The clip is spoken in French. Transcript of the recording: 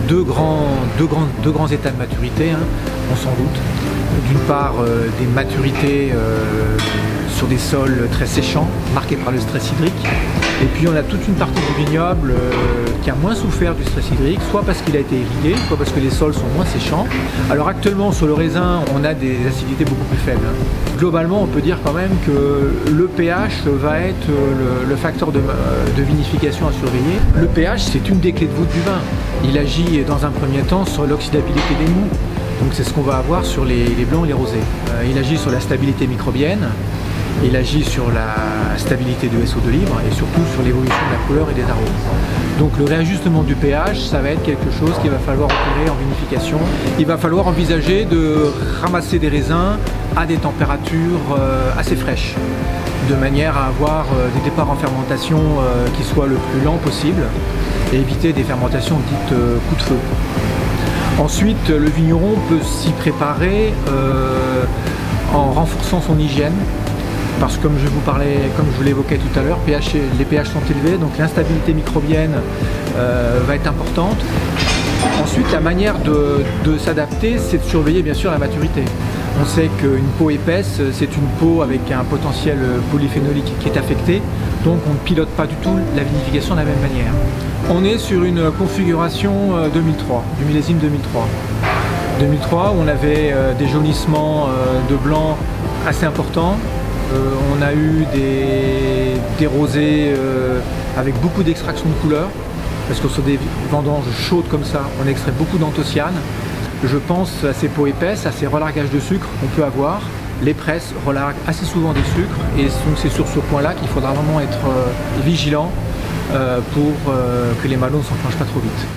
deux grands états de maturité, hein, on s'en doute. D'une part, des maturités sur des sols très séchants, marqués par le stress hydrique. Et puis on a toute une partie du vignoble qui a moins souffert du stress hydrique, soit parce qu'il a été irrigué, soit parce que les sols sont moins séchants. Alors actuellement sur le raisin, on a des acidités beaucoup plus faibles. Globalement, on peut dire quand même que le pH va être le facteur de vinification à surveiller. Le pH, c'est une des clés de voûte du vin. Il agit dans un premier temps sur l'oxydabilité des mous. Donc c'est ce qu'on va avoir sur les blancs et les rosés. Il agit sur la stabilité microbienne, il agit sur la stabilité de SO2 libre et surtout sur l'évolution de la couleur et des arômes. Donc le réajustement du pH, ça va être quelque chose qu'il va falloir opérer en vinification. Il va falloir envisager de ramasser des raisins à des températures assez fraîches, de manière à avoir des départs en fermentation qui soient le plus lents possible et éviter des fermentations dites coup de feu. Ensuite, le vigneron peut s'y préparer en renforçant son hygiène, parce que comme je vous l'évoquais tout à l'heure, les pH sont élevés, donc l'instabilité microbienne va être importante. Ensuite, la manière de s'adapter, c'est de surveiller bien sûr la maturité. On sait qu'une peau épaisse, c'est une peau avec un potentiel polyphénolique qui est affecté, donc on ne pilote pas du tout la vinification de la même manière. On est sur une configuration 2003, du millésime 2003. 2003, où on avait des jaunissements de blanc assez importants. On a eu des rosés avec beaucoup d'extraction de couleurs, parce que sur des vendanges chaudes comme ça, on extrait beaucoup d'anthocyane. Je pense à ces peaux épaisses, à ces relargages de sucre qu'on peut avoir. Les presses relarguent assez souvent des sucres et donc c'est sur ce point-là qu'il faudra vraiment être vigilant pour que les malons ne s'enclenchent pas trop vite.